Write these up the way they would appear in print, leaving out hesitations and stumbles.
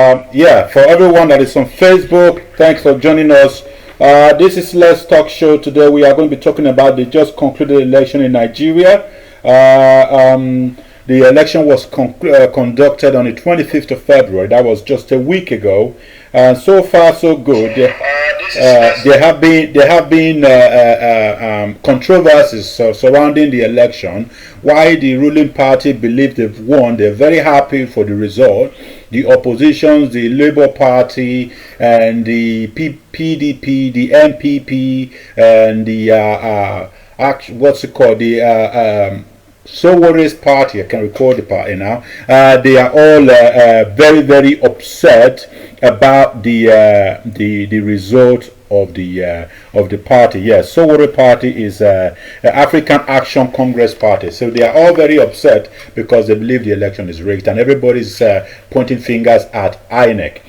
Yeah, for everyone that is on Facebook, thanks for joining us. This is Let's Talk Show. Today we are going to be talking about the just concluded election in Nigeria. The election was conducted on the 25th of February. That was just a week ago. And so far, so good. There have been controversies surrounding the election. Why the ruling party believe they've won, they're very happy for the result. The oppositions, the Labour Party, and the PDP, the MPP, and the what's it called, the Sowore's party, I can recall the party now. They are all very, very upset about the result of the party. Yes, Sowore party is African Action Congress party. So they are all very upset because they believe the election is rigged, and everybody's pointing fingers at INEC.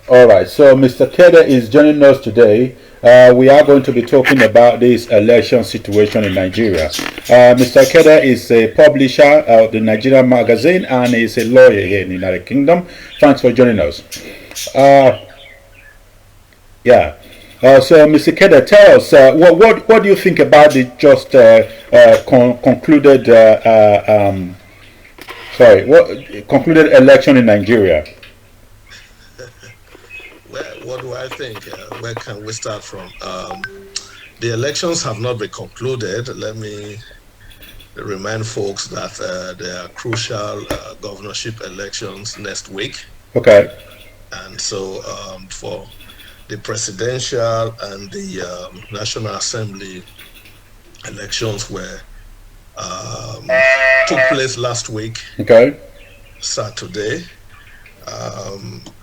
All right, so Mr. Kede is joining us today. We are going to be talking about this election situation in Nigeria. Mr. Kede is a publisher of the Nigerian magazine and is a lawyer here in the United Kingdom. Thanks for joining us. So, Mr. Kede, tell us what do you think about the just concluded election in Nigeria? Well, what do I think? Where can we start from? The elections have not been concluded. Let me remind folks that there are crucial governorship elections next week. Okay. And so for the presidential and the National Assembly elections took place last week. Okay. Saturday.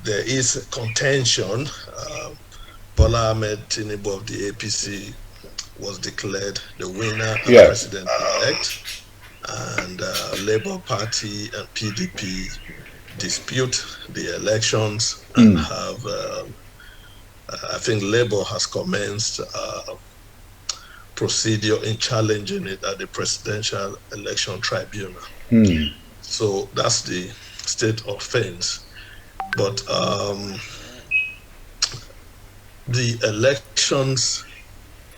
There is contention. Bola Ahmed Tinubu of the APC was declared the winner and president-elect, and Labour Party and PDP dispute the elections and have, I think Labour has commenced procedure in challenging it at the Presidential Election Tribunal. So that's the state of things. But the elections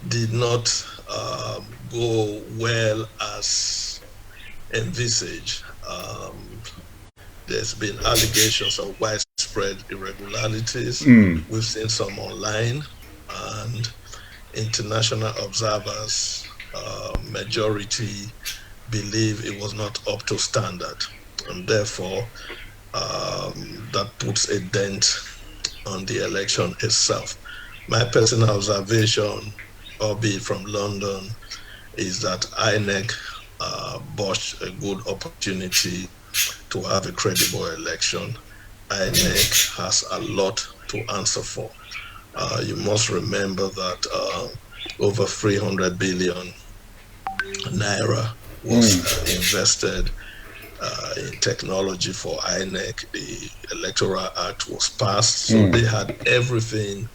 did not go well as envisaged. There's been allegations of widespread irregularities. We've seen some online, and international observers, majority believe it was not up to standard, and therefore that puts a dent on the election itself. My personal observation, albeit from London, is that INEC botched a good opportunity to have a credible election. INEC has a lot to answer for. You must remember that over 300 billion naira was invested in technology for INEC. The Electoral Act was passed, so they had everything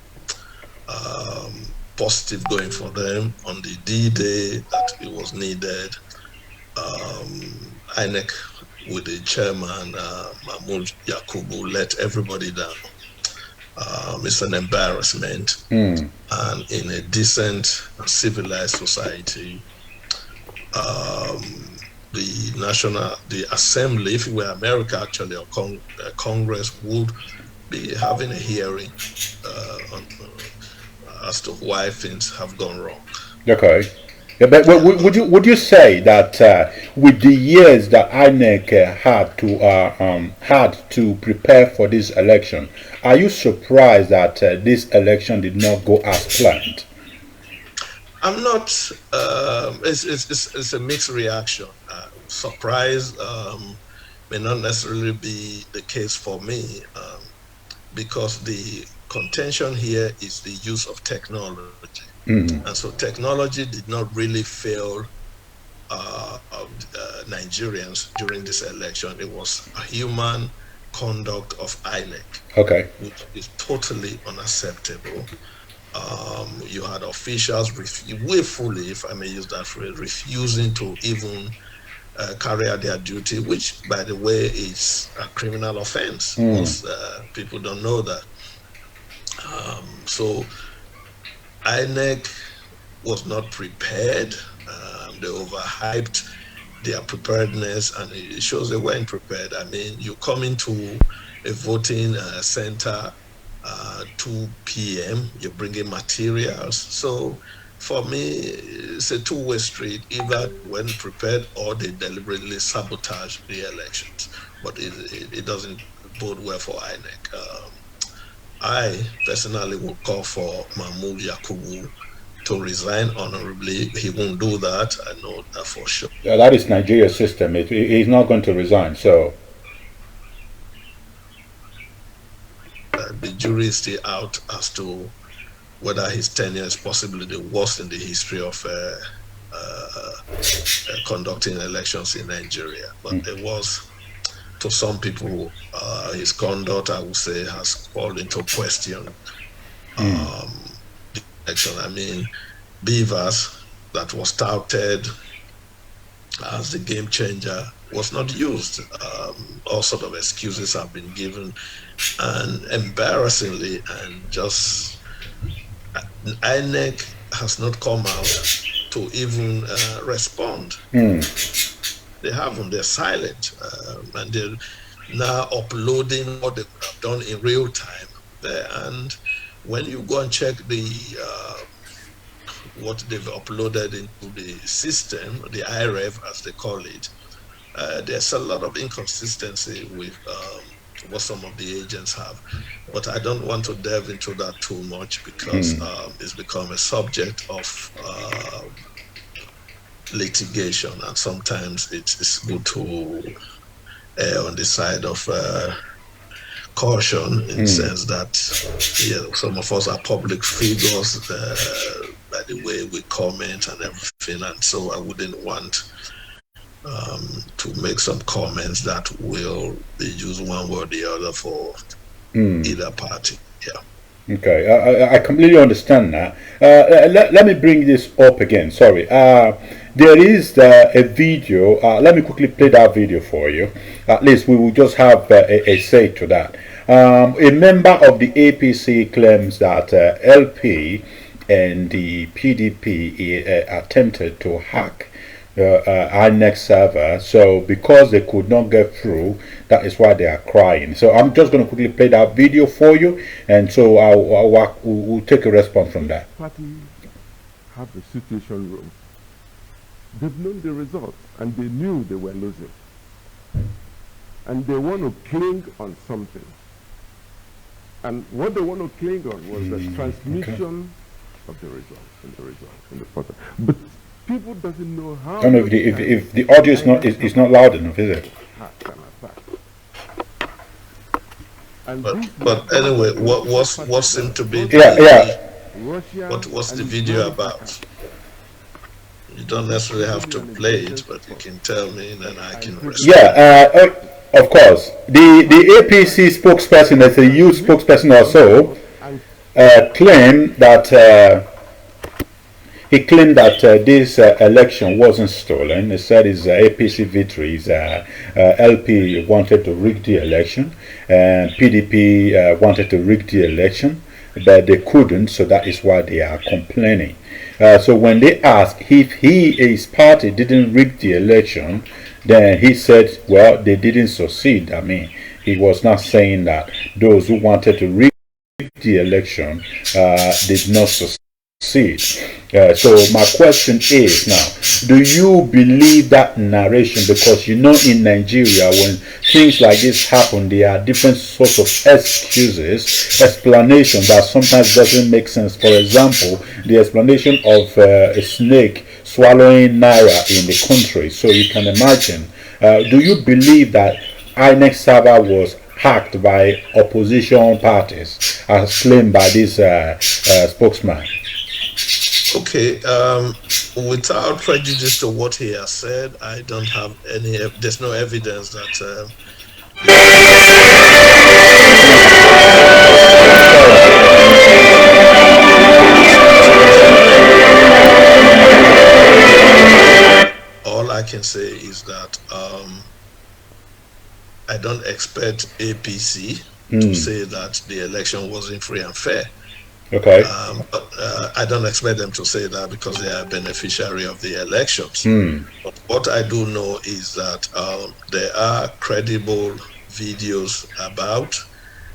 positive going for them on the D-Day that it was needed. INEC with the chairman, Mahmood let everybody down. It's an embarrassment. And in a decent, civilized society, the assembly, if it were America actually, or Congress, would be having a hearing as to why things have gone wrong. Okay. Yeah, but would you say that with the years that INEC had to prepare for this election, are you surprised that this election did not go as planned? I'm not. It's a mixed reaction. Surprise may not necessarily be the case for me, because the contention here is the use of technology. And so technology did not really fail Nigerians during this election. It was a human conduct of INEC, okay, which is totally unacceptable. You had officials willfully, if I may use that phrase, refusing to even carry out their duty, which, by the way, is a criminal offense. Most people don't know that. So INEC was not prepared. They overhyped their preparedness, and it shows they weren't prepared. I mean, you come into a voting center 2 p.m., you're bringing materials. So for me, it's a two-way street. Either when prepared or they deliberately sabotage the elections. But it doesn't bode well for INEC. I personally would call for Mahmood to resign honorably. He won't do that. I know that for sure. Yeah, that is Nigeria's system. He's not going to resign. So the jury is still out as to whether his tenure is possibly the worst in the history of conducting elections in Nigeria. But there was, to some people, his conduct, I would say, has called into question the election. I mean, Beavers, that was touted as the game changer, was not used. All sort of excuses have been given, and embarrassingly, and just INEC has not come out to even respond. They haven't. They're silent, and they're now uploading what they could have done in real time there. And when you go and check the what they've uploaded into the system, the IREV as they call it, there's a lot of inconsistency with what some of the agents have. But I don't want to delve into that too much because it's become a subject of litigation, and sometimes it's good to err on the side of caution in the sense that some of us are public figures by the way we comment and everything, and so I wouldn't want to make some comments that will be used one way or the other for either party. Yeah. Okay, I completely understand that. Let me bring this up again. Sorry. There is a video. Let me quickly play that video for you. At least we will just have a say to that. A member of the APC claims that LP and the PDP attempted to hack INEC server. So because they could not get through, that is why they are crying. So I'm just going to quickly play that video for you, and so we'll take a response from that. Party have the situation room. They've known the results, and they knew they were losing, and they want to cling on something. And what they want to cling on was the transmission of the results in the portal. But people doesn't know how. I don't know if the audio is not loud enough, is it? But anyway, what seemed to be what's the video about? You don't necessarily have to play it, but you can tell me, then I can respond. Yeah, of course. The APC spokesperson, as a youth spokesperson or so, claimed that he claimed that this election wasn't stolen. He said his APC victories, LP wanted to rig the election, and PDP wanted to rig the election, but they couldn't, so that is why they are complaining. So when they asked if his party didn't rig the election, then he said, well, they didn't succeed. I mean, he was not saying that those who wanted to rig the election did not succeed. So my question is now, do you believe that narration? Because you know, in Nigeria, when things like this happen, there are different sorts of excuses, explanations that sometimes doesn't make sense. For example, the explanation of a snake swallowing naira in the country. So you can imagine. Do you believe that INEC server was hacked by opposition parties, as claimed by this spokesman? Okay, without prejudice to what he has said, I don't have any. There's no evidence that. All I can say is that expect APC to say that the election wasn't free and fair. Okay. But I don't expect them to say that because they are a beneficiary of the elections. But what I do know is that there are credible videos about,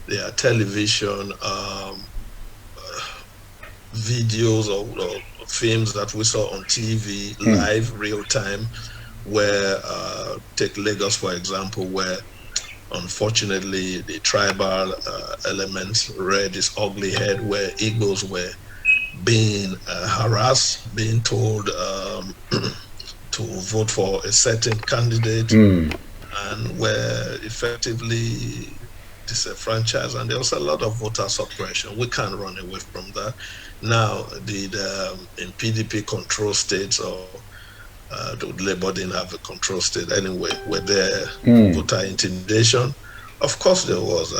there are television videos or films that we saw on TV live, real time, where take Lagos for example, where unfortunately the tribal elements reared its ugly head, where Igbos were being harassed, being told to vote for a certain candidate, and were effectively disenfranchised, and there was a lot of voter suppression. We can't run away from that. Now, in PDP control states, or the Labour didn't have a control state anyway, were there voter intimidation? Of course there was,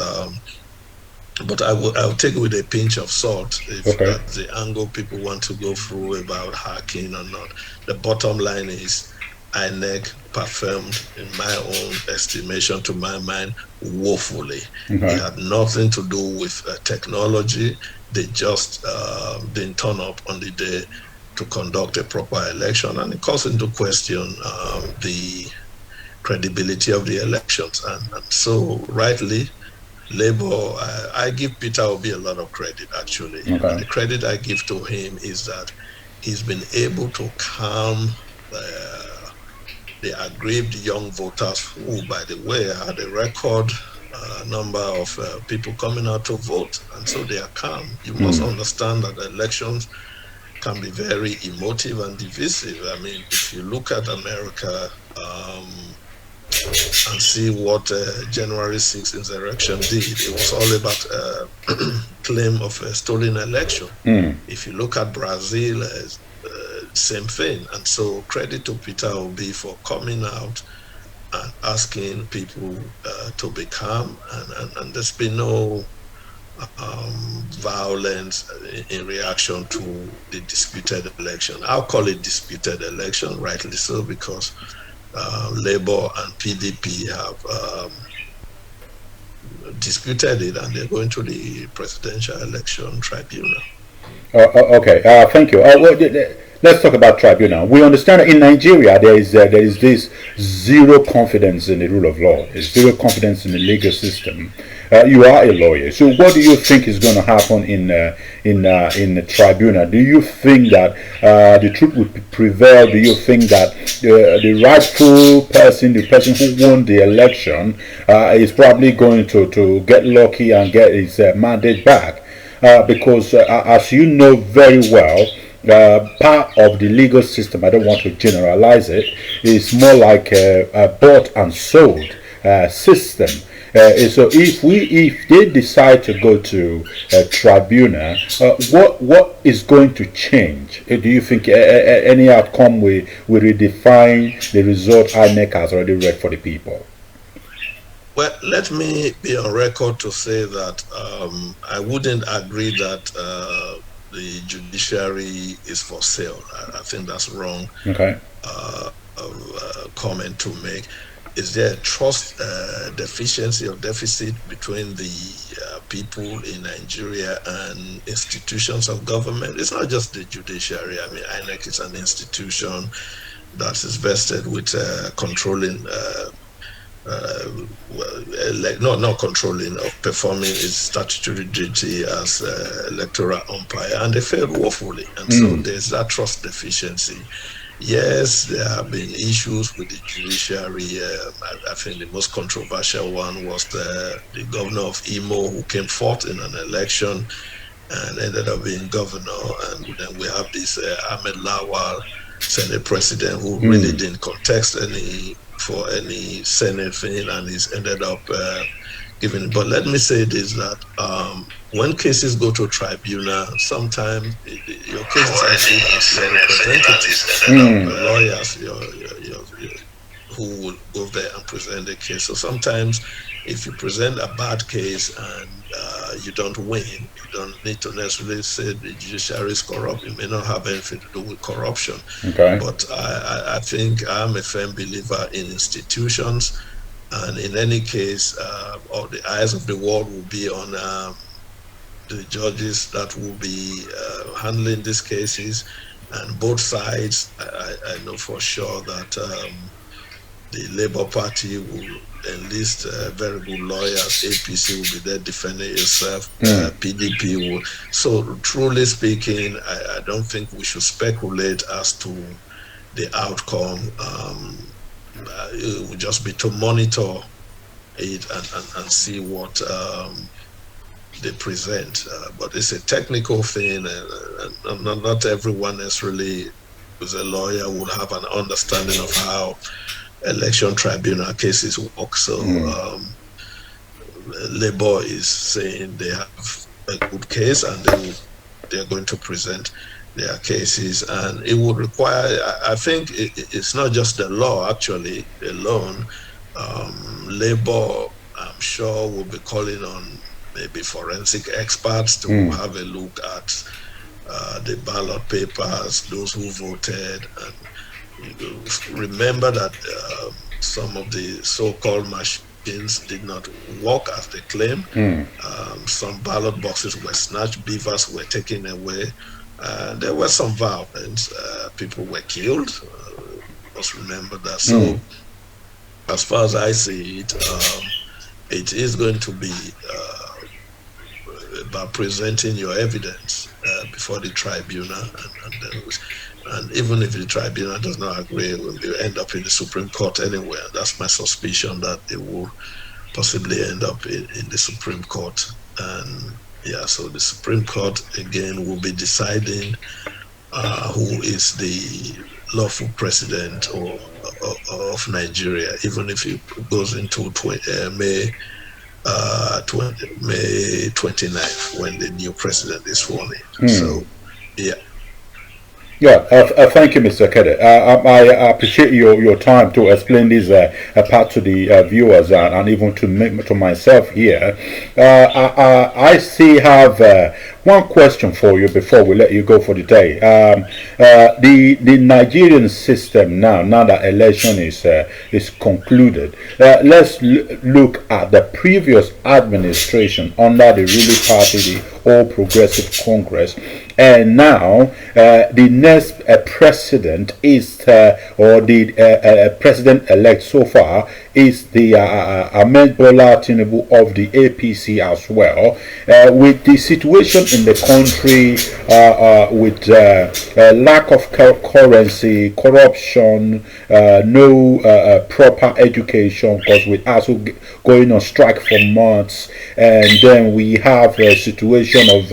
but I'll take it with a pinch of salt if that's the angle people want to go through about hacking or not. The bottom line is INEC performed, in my own estimation, to my mind, woefully. It had nothing to do with technology. They just didn't turn up on the day to conduct a proper election, and it calls into question the credibility of the elections. And so, rightly, Labour, I give Peter Obi a lot of credit, actually. And the credit I give to him is that he's been able to calm the aggrieved young voters who, by the way, had a record number of people coming out to vote, and so they are calm. You must understand that elections can be very emotive and divisive. I mean, if you look at America and see what January 6th insurrection did, it was all about claim of a stolen election. If you look at Brazil, same thing. And so credit to Peter Obi for coming out and asking people to be calm, and there's been no violence in reaction to the disputed election. I'll call it disputed election, rightly so, because Labour and PDP have disputed it, and they're going to the presidential election tribunal. Okay, thank you. Let's talk about tribunal. We understand that in Nigeria there is this zero confidence in the rule of law. There's zero confidence in the legal system. You are a lawyer, so what do you think is going to happen in the tribunal? Do you think that the truth would prevail? Do you think that the rightful person, the person who won the election, is probably going to get lucky and get his mandate back? Because as you know very well, part of the legal system, I don't want to generalize it, is more like a bought and sold system. So if they decide to go to a tribunal, what is going to change? Do you think any outcome will redefine the result INEC has already read for the people? Well, let me be on record to say that I wouldn't agree that the judiciary is for sale. I think that's wrong. Comment to make. Is there a trust deficiency or deficit between the people in Nigeria and institutions of government? It's not just the judiciary. I mean, INEC is an institution that is vested with controlling not controlling, of performing its statutory duty as electoral umpire, and they failed woefully. And so there's that trust deficiency. Yes, there have been issues with the judiciary. I think the most controversial one was the governor of Imo, who came fourth in an election and ended up being governor. And then we have this Ahmed Lawal, Senate president, who really didn't contest for any Senate thing, and he's ended up giving. But let me say this, that when cases go to tribunal, sometimes your cases are good as your representatives, lawyers, who will go there and present the case. So sometimes if you present a bad case and you don't win, you don't need to necessarily say the judiciary is corrupt. It may not have anything to do with corruption. But I think I'm a firm believer in institutions. And in any case, all the eyes of the world will be on the judges that will be handling these cases. And both sides, I know for sure that the Labour Party will enlist very good lawyers. APC will be there defending itself. PDP will. So, truly speaking, I don't think we should speculate as to the outcome. It will just be to monitor it and see what they present. But it's a technical thing, and not everyone necessarily who's a lawyer would have an understanding of how election tribunal cases work. So Labour is saying they have a good case, and they're going to present their cases, and it would require, I think it's not just the law actually alone. Labour, I'm sure, will be calling on maybe forensic experts to have a look at the ballot papers, those who voted, and remember that some of the so-called machines did not work as they claim. Some ballot boxes were snatched, beavers were taken away. There was some violence. People were killed. Must remember that. So, as far as I see it, it is going to be about presenting your evidence before the tribunal, and even if the tribunal does not agree, will end up in the Supreme Court anyway. That's my suspicion, that it will possibly end up in the Supreme Court. And yeah, so the Supreme Court again will be deciding who is the lawful president of Nigeria, even if it goes into May 29th, when the new president is sworn in. So, yeah. Yeah, thank you, Mr. Kede. I appreciate your time to explain this part to the viewers and even to myself here. I still have one question for you before we let you go for the day. The Nigerian system now that election is concluded, let's look at the previous administration under the ruling party, the All Progressive Congress. And now the next president is, or the president-elect so far, is the Ahmed Bola Tinubu of the APC as well. With the situation in the country, with lack of currency, corruption, no proper education, because with us going on strike for months, and then we have a situation of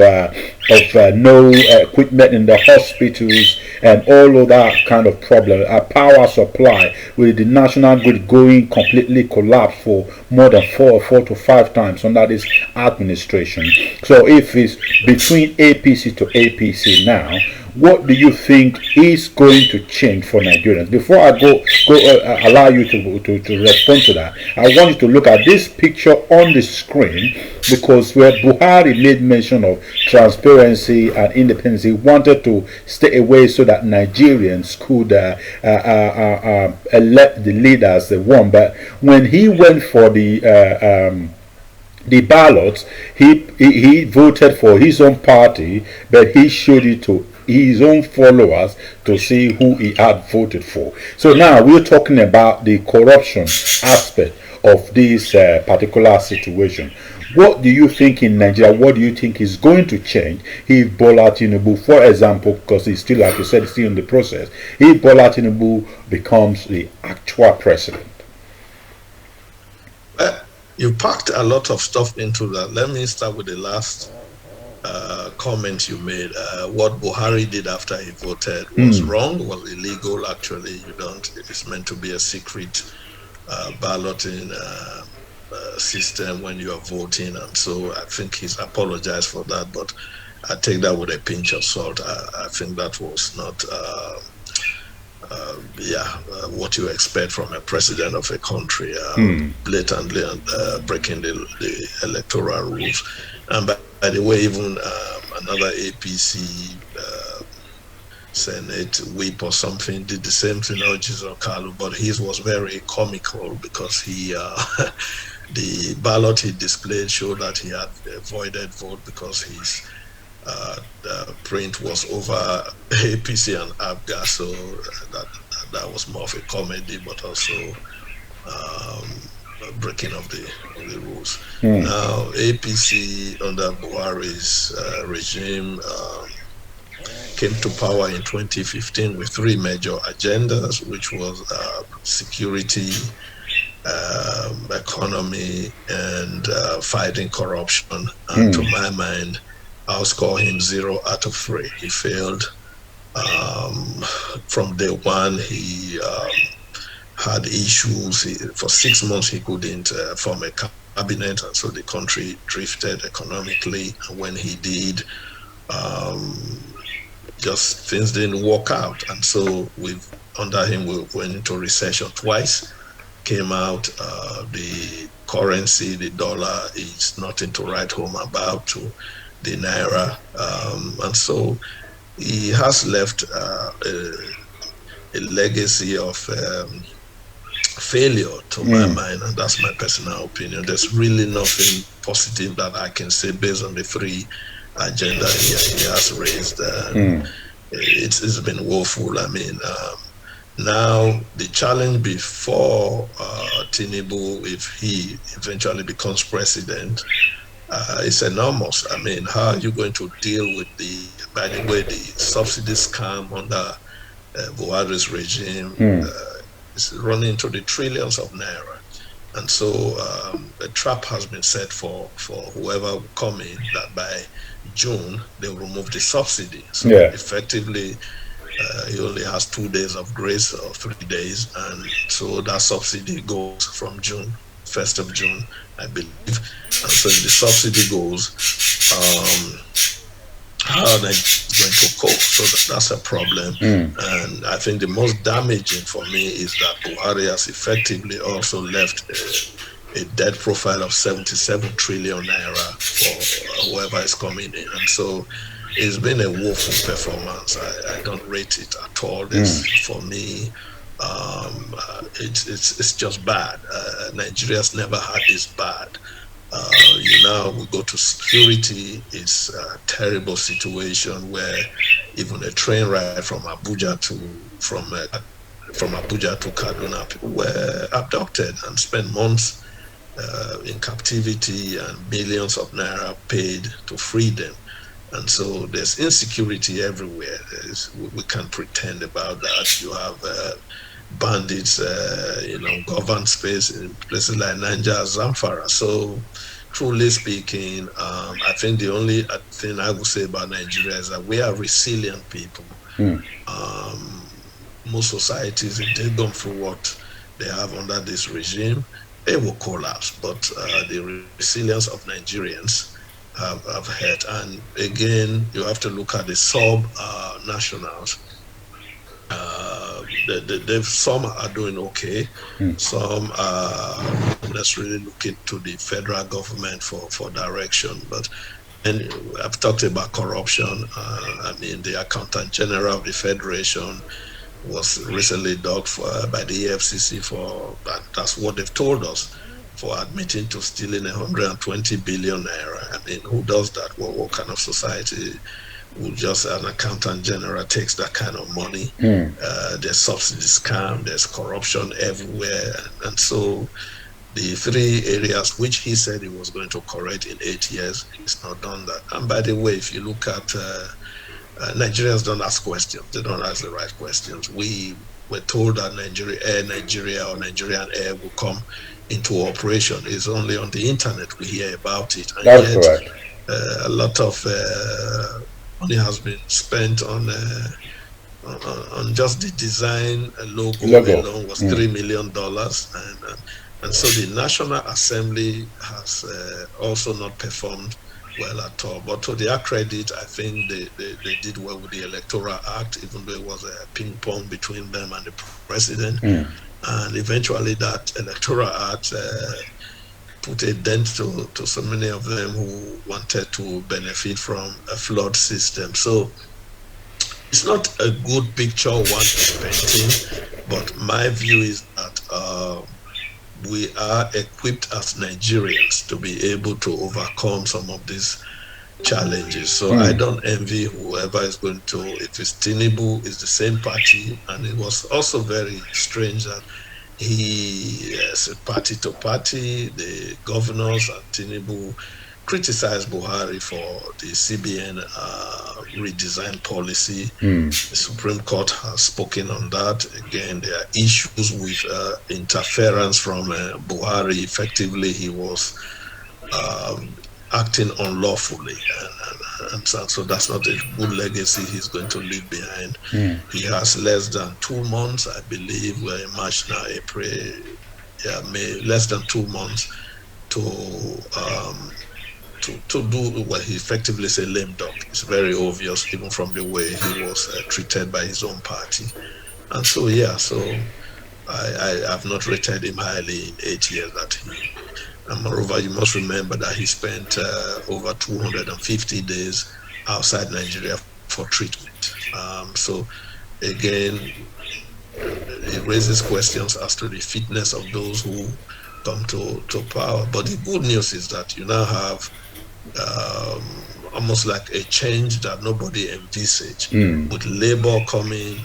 no equipment in the hospitals and all of that kind of problem. A power supply with the national grid going completely collapsed for more than 4 to 5 times under this administration. So if it's between APC to APC now, what do you think is going to change for Nigerians? Before I go allow you to respond to that, I want you to look at this picture on the screen, because where Buhari made mention of transparency and independence, he wanted to stay away so that Nigerians could elect the leaders they want. But when he went for the ballots, he voted for his own party, but he showed it to his own followers to see who he had voted for. So now we're talking about the corruption aspect of this particular situation. What do you think in Nigeria? What do you think is going to change if Bola Tinubu, for example, because he's still, like you said, still in the process, if Bola Tinubu becomes the actual president? You packed a lot of stuff into that. Let me start with the last comment you made. What Buhari did after he voted was wrong, was illegal. Actually, it's meant to be a secret balloting system when you are voting, and so I think he's apologized for that, but I take that with a pinch of salt. I think that was not what you expect from a president of a country, blatantly breaking the electoral rules. And by the way, even another APC Senate whip or something, did the same thing, Jesus Kalu, but his was very comical because he, the ballot he displayed showed that he had a voided vote because his the print was over APC and ABGA, so that was more of a comedy, but also breaking of the rules. Now, APC under Buhari's regime came to power in 2015 with 3 major agendas, which was security, economy, and fighting corruption. And to my mind, I'll score him 0 out of 3. He failed. From day one, he had issues. For 6 months, he couldn't form a cabinet, and so the country drifted economically. And when he did, just things didn't work out. And so under him, we went into recession twice, came out, the currency, the dollar, is nothing to write home about, to the naira. And so he has left a legacy of failure, to my mind, and that's my personal opinion. There's really nothing positive that I can say based on the 3 agenda he has raised. It's been woeful. I mean, now the challenge before Tinubu, if he eventually becomes president, is enormous. I mean, how are you going to deal with by the way, the subsidy scam under Buhari's regime is running into the trillions of naira. And so a trap has been set for whoever will come in, that by June they will remove the subsidy. So effectively, he only has 2 days of grace, or 3 days, and so that subsidy goes from June, 1st of June, I believe. And so if the subsidy goes, how are they going to cope? So that's a problem. And I think the most damaging for me is that Buhari has effectively also left a debt profile of 77 trillion naira for whoever is coming in. And so it's been a woeful performance. I don't rate it at all. For me, it's just bad. Nigeria's never had this bad. We go to security. It's a terrible situation where even a train ride from Abuja to Kaduna, people were abducted and spent months in captivity, and millions of naira paid to free them. And so there's insecurity everywhere. We can't pretend about that. You have bandits, govern space in places like Niger, Zamfara. So, truly speaking, I think the only thing I would say about Nigeria is that we are resilient people. Most societies, if they've gone through what they have under this regime, they will collapse. But the resilience of Nigerians have had. And again, you have to look at the sub-nationals. Some are doing okay. Some are necessarily looking to the federal government for direction. And I've talked about corruption. The Accountant General of the Federation was recently dogged by the EFCC that's what they've told us, for admitting to stealing 120 billion naira. Who does that? What kind of society would just an accountant general takes that kind of money? There's subsidy scam, there's corruption everywhere. And so the 3 areas which he said he was going to correct in 8 years, he's not done that. And by the way, if you look at Nigerians don't ask questions. They don't ask the right questions. We were told that Nigeria or Nigerian Air will come into operation. It's only on the internet we hear about it. And that's correct. A lot of money has been spent on just the design. Logo alone was $3 million, and so the National Assembly has also not performed well at all. But to their credit, I think they did well with the Electoral Act, even though it was a ping pong between them and the president. And eventually that Electoral Act put a dent to so many of them who wanted to benefit from a flawed system. So it's not a good picture one is painting, but my view is that we are equipped as Nigerians to be able to overcome some of these challenges. So I don't envy whoever is going to, if it's Tinubu, it's the same party. And it was also very strange that he said party to party, the governors and Tinubu criticized Buhari for the CBN redesign policy. The Supreme Court has spoken on that. Again, there are issues with interference from Buhari. Effectively, he was acting unlawfully, and so that's not a good legacy he's going to leave behind. He has less than 2 months, I believe. We're in March now, April, May, less than 2 months to do what he effectively said lame duck. It's very obvious, even from the way he was treated by his own party. And so, I have not rated him highly in 8 years that he. And moreover, you must remember that he spent over 250 days outside Nigeria for treatment. So again, it raises questions as to the fitness of those who come to power. But the good news is that you now have almost like a change that nobody envisaged, with Labour coming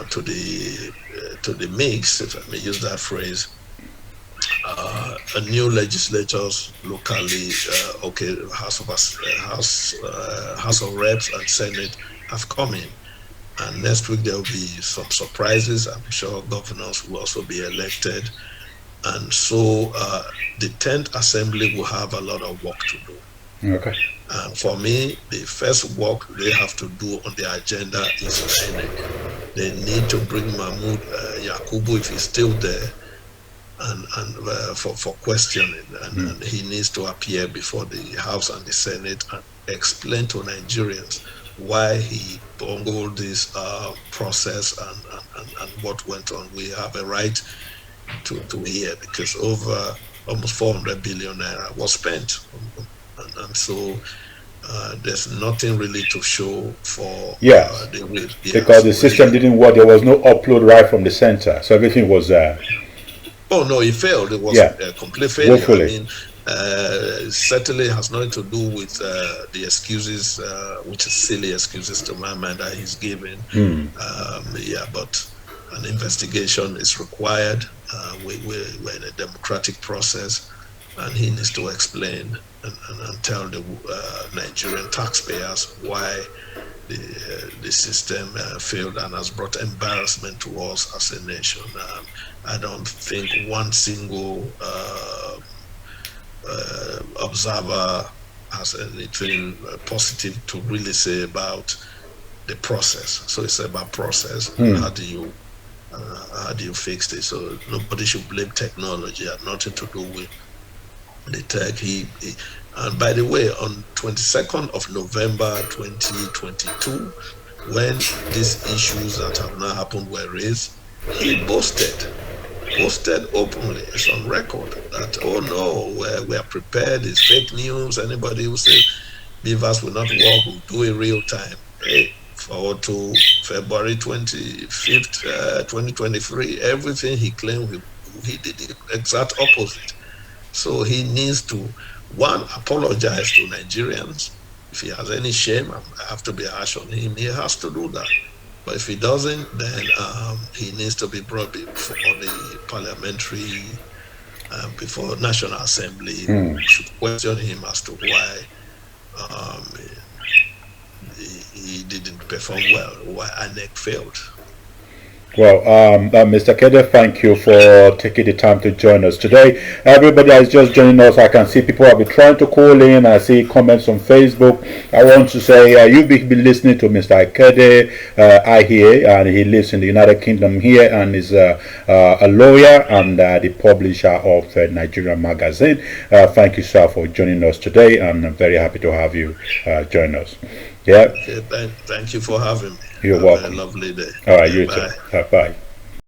to the mix, if I may use that phrase. A new legislators locally, House of Reps and Senate have come in, and next week there will be some surprises. I'm sure governors will also be elected, and so the 10th Assembly will have a lot of work to do. Okay. For me, the first work they have to do on the agenda is INEC. They need to bring Mahmood Yakubu, if he's still there, and for questioning, and he needs to appear before the House and the Senate and explain to Nigerians why he bungled this process and what went on. We have a right to hear, because over almost 400 billion naira was spent, and so there's nothing really to show for because the system didn't work. There was no upload right from the center, so everything was oh no, it failed. It was a complete failure. Woefully. I mean, certainly has nothing to do with the excuses, which is silly excuses to my mind that he's giving. But an investigation is required. We're in a democratic process, and he needs to explain and tell the Nigerian taxpayers why the system failed and has brought embarrassment to us as a nation. I don't think one single observer has anything positive to really say about the process. So it's about process. How do you fix this? So nobody should blame technology. It had nothing to do with the tech. And by the way, on 22nd of November 2022, when these issues that have now happened were raised, he boasted openly, it's on record, that, oh no, we are prepared, it's fake news. Anybody who says beavers will not work will do it real time. Hey, forward to February 25th, 2023, everything he claimed, he did the exact opposite. So he needs to, one, apologize to Nigerians. If he has any shame, I have to be harsh on him, he has to do that. But if he doesn't, then he needs to be brought before the parliamentary, before National Assembly. We should question him as to why he didn't perform well, why INEC failed. Well, Mr. Kede, thank you for taking the time to join us today. Everybody that is just joining us, I can see people have been trying to call in. I see comments on Facebook. I want to say you've been listening to Mr. Kede Aihie, and he lives in the United Kingdom here, and is a lawyer and the publisher of Nigerian magazine. Thank you, sir, for joining us today, and I'm very happy to have you join us. Yeah. Okay, thank you for having me. You're welcome. Have a lovely day. All right, you too. Bye.